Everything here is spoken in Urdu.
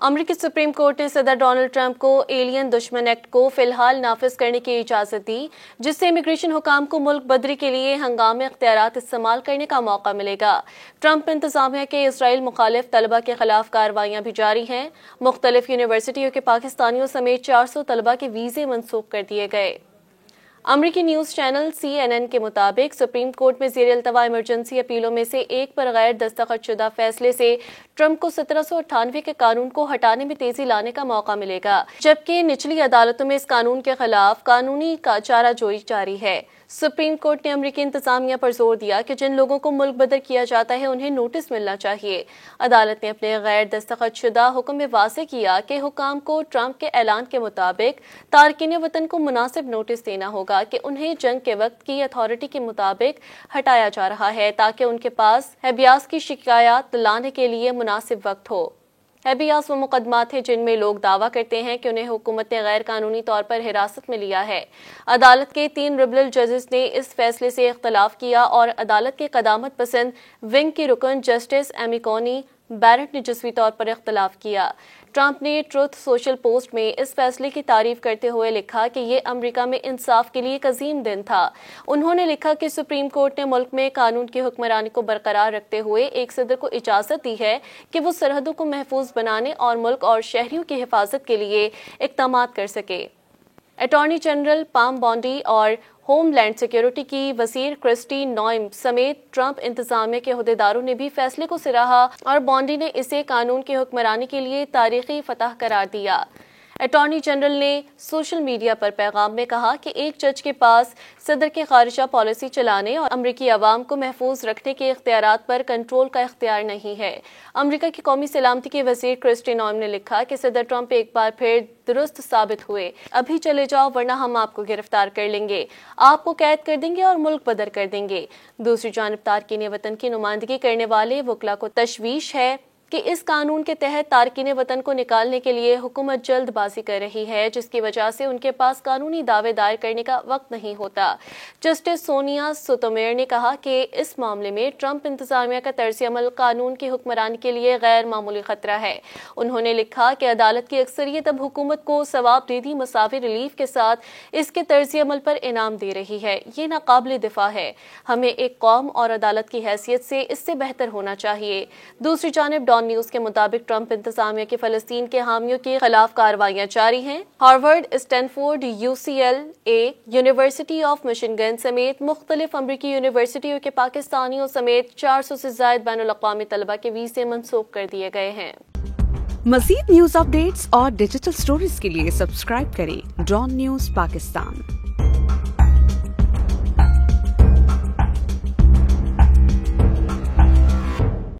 امریکی سپریم کورٹ نے صدر ڈونلڈ ٹرمپ کو ایلین دشمن ایکٹ کو فی الحال نافذ کرنے کی اجازت دی، جس سے امیگریشن حکام کو ملک بدری کے لیے ہنگامی اختیارات استعمال کرنے کا موقع ملے گا۔ ٹرمپ انتظامیہ کے اسرائیل مخالف طلبہ کے خلاف کارروائیاں بھی جاری ہیں۔ مختلف یونیورسٹیوں کے پاکستانیوں سمیت 400 طلبہ کے ویزے منسوخ کر دیے گئے۔ امریکی نیوز چینل CNN کے مطابق سپریم کورٹ میں زیر التوا ایمرجنسی اپیلوں میں سے ایک پر غیر دستخط شدہ فیصلے سے ٹرمپ کو 1798 کے قانون کو ہٹانے میں تیزی لانے کا موقع ملے گا، جبکہ نچلی عدالتوں میں اس قانون کے خلاف قانونی چارہ جوئی جاری ہے۔ سپریم کورٹ نے امریکی انتظامیہ پر زور دیا کہ جن لوگوں کو ملک بدر کیا جاتا ہے انہیں نوٹس ملنا چاہیے۔ عدالت نے اپنے غیر دستخط شدہ حکم میں واضح کیا کہ حکام کو ٹرمپ کے اعلان کے مطابق تارکین وطن کو مناسب نوٹس دینا ہوگا کہ انہیں جنگ کے وقت کی اتھارٹی کے مطابق ہٹایا جا رہا ہے، تاکہ ان کے پاس ہیبیاس کی شکایات لانے کے لیے مناسب وقت ہو۔ ہیبیاس وہ مقدمات ہیں جن میں لوگ دعویٰ کرتے ہیں کہ انہیں حکومت نے غیر قانونی طور پر حراست میں لیا ہے۔ عدالت کے 3 لبرل ججز نے اس فیصلے سے اختلاف کیا اور عدالت کے قدامت پسند ونگ کی رکن جسٹس ایمی کونی بیرٹ نے جزوی طور پر اختلاف کیا۔ ٹرمپ نے ٹروتھ سوشل پوسٹ میں اس فیصلے کی تعریف کرتے ہوئے لکھا کہ یہ امریکہ میں انصاف کے لیے ایک عظیم دن تھا۔ انہوں نے لکھا کہ سپریم کورٹ نے ملک میں قانون کی حکمرانی کو برقرار رکھتے ہوئے ایک صدر کو اجازت دی ہے کہ وہ سرحدوں کو محفوظ بنانے اور ملک اور شہریوں کی حفاظت کے لیے اقدامات کر سکے۔ اٹارنی جنرل پام بونڈی اور ہوم لینڈ سیکیورٹی کی وزیر کرسٹی نوئم سمیت ٹرمپ انتظامیہ کے عہدیداروں نے بھی فیصلے کو سراہا اور بونڈی نے اسے قانون کی حکمرانی کے لیے تاریخی فتح قرار دیا۔ اٹارنی جنرل نے سوشل میڈیا پر پیغام میں کہا کہ ایک جج کے پاس صدر کے خارجہ پالیسی چلانے اور امریکی عوام کو محفوظ رکھنے کے اختیارات پر کنٹرول کا اختیار نہیں ہے۔ امریکہ کی قومی سلامتی کی وزیر کرسٹی نوئم نے لکھا کہ صدر ٹرمپ ایک بار پھر درست ثابت ہوئے۔ ابھی چلے جاؤ ورنہ ہم آپ کو گرفتار کر لیں گے، آپ کو قید کر دیں گے اور ملک بدر کر دیں گے۔ دوسری جانب تارکین وطن کی نمائندگی کرنے والے وکلاء کو تشویش ہے کہ اس قانون کے تحت تارکین وطن کو نکالنے کے لیے حکومت جلد بازی کر رہی ہے، جس کی وجہ سے ان کے پاس قانونی دعوے دائر کرنے کا وقت نہیں ہوتا۔ جسٹس سونیا سوتومیر نے کہا کہ اس معاملے میں ٹرمپ انتظامیہ کا طرز عمل قانون کی حکمرانی کے لیے غیر معمولی خطرہ ہے۔ انہوں نے لکھا کہ عدالت کی اکثریت اب حکومت کو ثواب دیدی مساوی ریلیف کے ساتھ اس کے طرز عمل پر انعام دے رہی ہے۔ یہ ناقابل دفاع ہے۔ ہمیں ایک قوم اور عدالت کی حیثیت سے اس سے بہتر ہونا چاہیے۔ دوسری جانب ڈان نیوز کے مطابق ٹرمپ انتظامیہ کی فلسطین کے حامیوں کے خلاف کارروائیاں جاری ہیں۔ Harvard, Stanford, UCLA، University of Michigan سمیت مختلف امریکی یونیورسٹیوں کے پاکستانیوں سمیت 400 سے زائد بین الاقوامی طلبہ کے ویزے منسوخ کر دیے گئے ہیں۔ مزید نیوز اپ ڈیٹس اور ڈیجیٹل سٹوریز کے لیے سبسکرائب کریں ڈان نیوز پاکستان۔